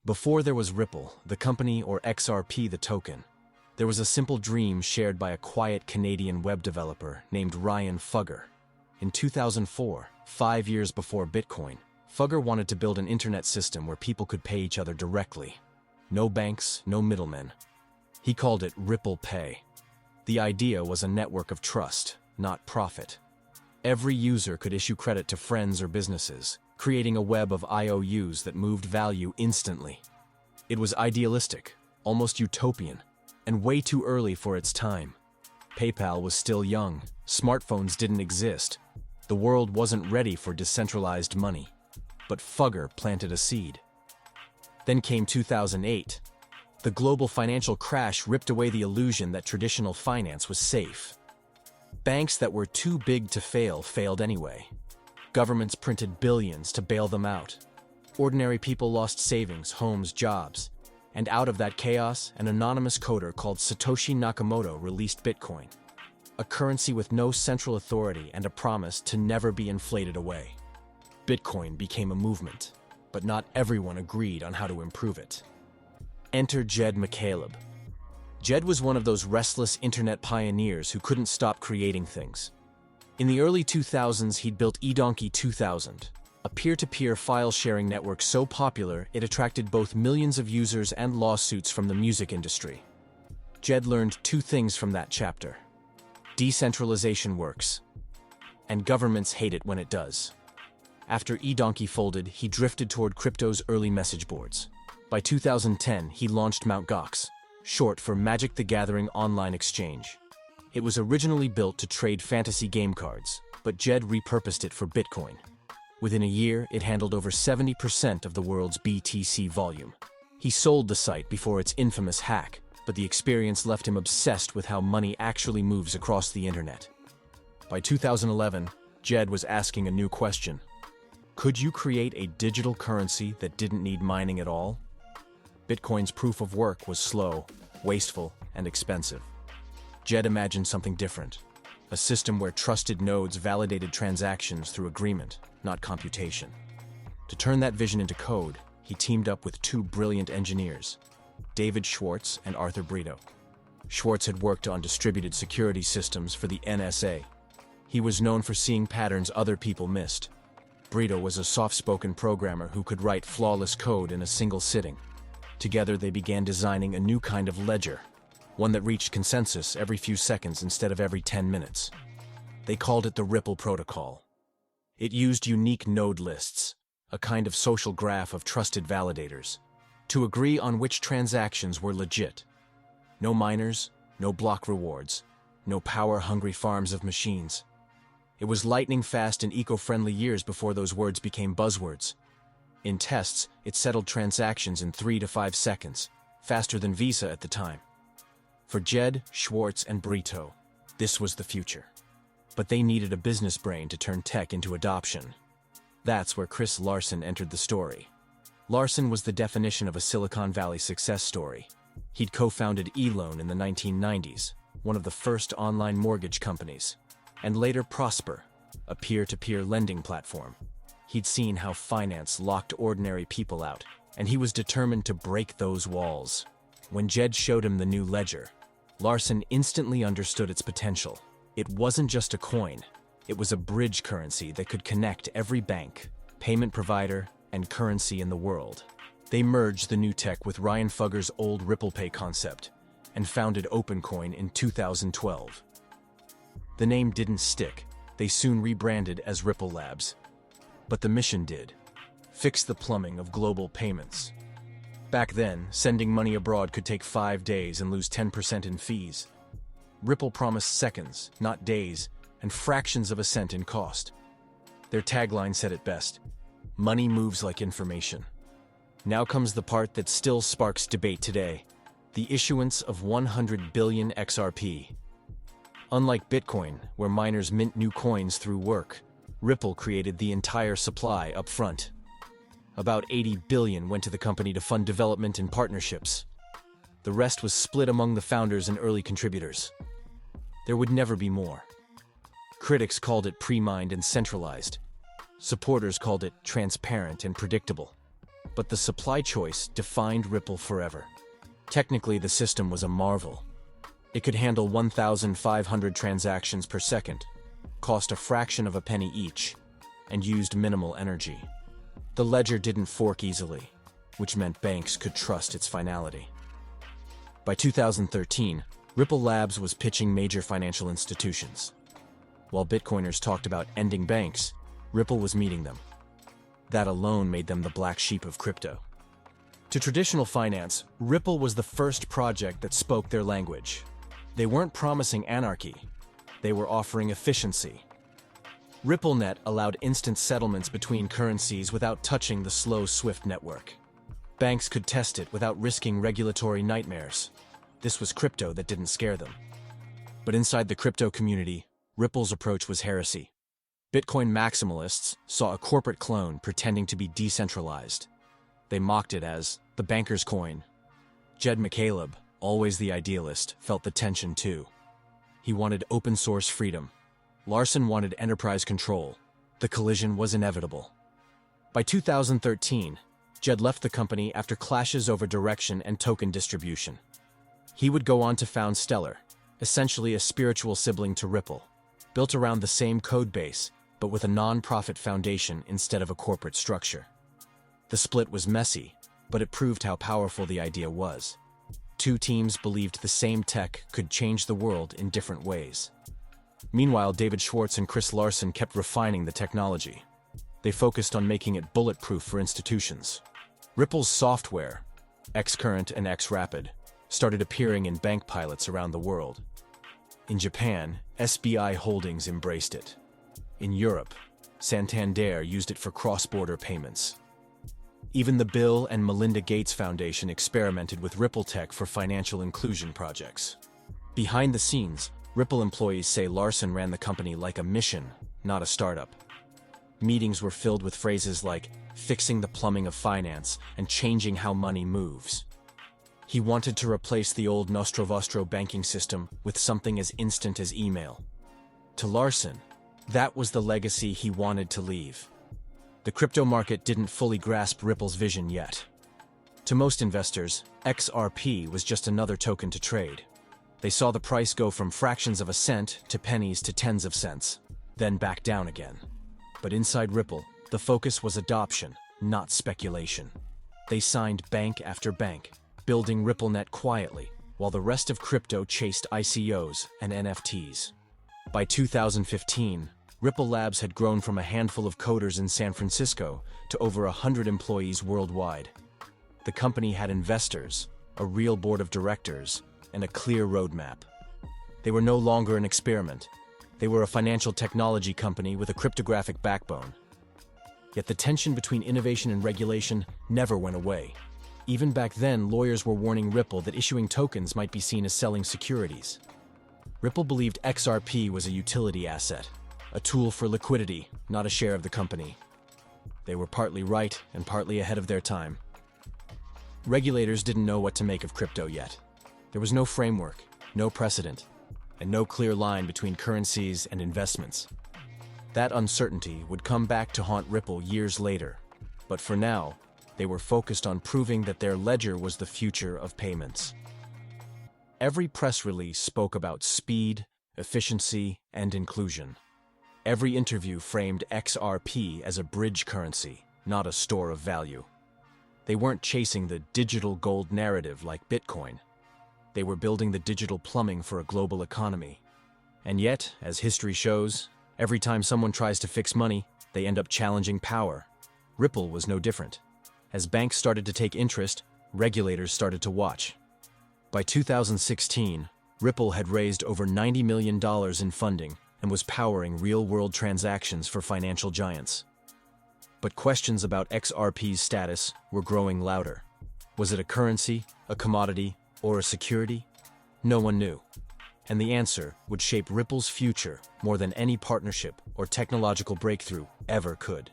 Before there was Ripple, the company, or XRP, the token, there was a simple dream shared by a quiet Canadian web developer named Ryan Fugger. In 2004, 5 years before Bitcoin, Fugger wanted to build an internet system where people could pay each other directly. No banks, no middlemen. He called it RipplePay. The idea was a network of trust, not profit. Every user could issue credit to friends or businesses, creating a web of IOUs that moved value instantly. It was idealistic, almost utopian, and way too early for its time. PayPal was still young, smartphones didn't exist. The world wasn't ready for decentralized money. But Fugger planted a seed. Then came 2008. The global financial crash ripped away the illusion that traditional finance was safe. Banks that were too big to fail failed anyway. Governments printed billions to bail them out. Ordinary people lost savings, homes, jobs. And out of that chaos, an anonymous coder called Satoshi Nakamoto released Bitcoin, a currency with no central authority and a promise to never be inflated away. Bitcoin became a movement, but not everyone agreed on how to improve it. Enter Jed McCaleb. Jed was one of those restless internet pioneers who couldn't stop creating things. In the early 2000s, he'd built eDonkey 2000, a peer-to-peer file-sharing network so popular it attracted both millions of users and lawsuits from the music industry. Jed learned two things from that chapter. Decentralization works, and governments hate it when it does. After eDonkey folded, he drifted toward crypto's early message boards. By 2010, he launched Mt. Gox, short for Magic the Gathering Online Exchange. It was originally built to trade fantasy game cards, but Jed repurposed it for Bitcoin. Within a year, it handled over 70% of the world's BTC volume. He sold the site before its infamous hack, but the experience left him obsessed with how money actually moves across the internet. By 2011, Jed was asking a new question. Could you create a digital currency that didn't need mining at all? Bitcoin's proof of work was slow, wasteful, and expensive. Jed imagined something different, a system where trusted nodes validated transactions through agreement, not computation. To turn that vision into code, he teamed up with two brilliant engineers, David Schwartz and Arthur Brito. Schwartz had worked on distributed security systems for the NSA. He was known for seeing patterns other people missed. Brito was a soft-spoken programmer who could write flawless code in a single sitting. Together, they began designing a new kind of ledger, one that reached consensus every few seconds instead of every 10 minutes. They called it the Ripple protocol. It used unique node lists, a kind of social graph of trusted validators, to agree on which transactions were legit. No miners, no block rewards, no power-hungry farms of machines. It was lightning-fast and eco-friendly years before those words became buzzwords. In tests, it settled transactions in 3 to 5 seconds, faster than Visa at the time. For Jed, Schwartz, and Brito, this was the future. But they needed a business brain to turn tech into adoption. That's where Chris Larsen entered the story. Larsen was the definition of a Silicon Valley success story. He'd co-founded eLoan in the 1990s, one of the first online mortgage companies, and later Prosper, a peer-to-peer lending platform. He'd seen how finance locked ordinary people out, and he was determined to break those walls. When Jed showed him the new ledger, Larsen instantly understood its potential. It wasn't just a coin. It was a bridge currency that could connect every bank, payment provider, and currency in the world. They merged the new tech with Ryan Fugger's old RipplePay concept and founded OpenCoin in 2012. The name didn't stick. They soon rebranded as Ripple Labs. But the mission did. Fix the plumbing of global payments. Back then, sending money abroad could take 5 days and lose 10% in fees. Ripple promised seconds, not days, and fractions of a cent in cost. Their tagline said it best: money moves like information. Now comes the part that still sparks debate today: the issuance of 100 billion XRP. Unlike Bitcoin, where miners mint new coins through work, Ripple created the entire supply up front. About 80 billion went to the company to fund development and partnerships. The rest was split among the founders and early contributors. There would never be more. Critics called it pre-mined and centralized. Supporters called it transparent and predictable. But the supply choice defined Ripple forever. Technically, the system was a marvel. It could handle 1,500 transactions per second, cost a fraction of a penny each, and used minimal energy. The ledger didn't fork easily, which meant banks could trust its finality. By 2013, Ripple Labs was pitching major financial institutions. While Bitcoiners talked about ending banks, Ripple was meeting them. That alone made them the black sheep of crypto. To traditional finance, Ripple was the first project that spoke their language. They weren't promising anarchy. They were offering efficiency. RippleNet allowed instant settlements between currencies without touching the slow SWIFT network. Banks could test it without risking regulatory nightmares. This was crypto that didn't scare them. But inside the crypto community, Ripple's approach was heresy. Bitcoin maximalists saw a corporate clone pretending to be decentralized. They mocked it as the banker's coin. Jed McCaleb, always the idealist, felt the tension too. He wanted open source freedom. Larson wanted enterprise control. The collision was inevitable. By 2013, Jed left the company after clashes over direction and token distribution. He would go on to found Stellar, essentially a spiritual sibling to Ripple, built around the same code base, but with a non-profit foundation instead of a corporate structure. The split was messy, but it proved how powerful the idea was. Two teams believed the same tech could change the world in different ways. Meanwhile, David Schwartz and Chris Larson kept refining the technology. They focused on making it bulletproof for institutions. Ripple's software, Xcurrent and XRapid, started appearing in bank pilots around the world. In Japan, SBI Holdings embraced it. In Europe, Santander used it for cross-border payments. Even the Bill and Melinda Gates Foundation experimented with Ripple tech for financial inclusion projects. Behind the scenes, Ripple employees say Larson ran the company like a mission, not a startup. Meetings were filled with phrases like fixing the plumbing of finance and changing how money moves. He wanted to replace the old Nostro Vostro banking system with something as instant as email. To Larson, that was the legacy he wanted to leave. The crypto market didn't fully grasp Ripple's vision yet. To most investors, XRP was just another token to trade. They saw the price go from fractions of a cent to pennies to tens of cents, then back down again. But inside Ripple, the focus was adoption, not speculation. They signed bank after bank, building RippleNet quietly, while the rest of crypto chased ICOs and NFTs. By 2015, Ripple Labs had grown from a handful of coders in San Francisco to over 100 employees worldwide. The company had investors, a real board of directors, and a clear roadmap. They were no longer an experiment. They were a financial technology company with a cryptographic backbone. Yet the tension between innovation and regulation never went away. Even back then, lawyers were warning Ripple that issuing tokens might be seen as selling securities. Ripple believed XRP was a utility asset, a tool for liquidity, not a share of the company. They were partly right and partly ahead of their time. Regulators didn't know what to make of crypto yet. There was no framework, no precedent, and no clear line between currencies and investments. That uncertainty would come back to haunt Ripple years later, but for now, they were focused on proving that their ledger was the future of payments. Every press release spoke about speed, efficiency, and inclusion. Every interview framed XRP as a bridge currency, not a store of value. They weren't chasing the digital gold narrative like Bitcoin. They were building the digital plumbing for a global economy. And yet, as history shows, every time someone tries to fix money, they end up challenging power. Ripple was no different. As banks started to take interest, regulators started to watch. By 2016, Ripple had raised over $90 million in funding and was powering real-world transactions for financial giants. But questions about XRP's status were growing louder. Was it a currency, a commodity, or a security? No one knew. And the answer would shape Ripple's future more than any partnership or technological breakthrough ever could.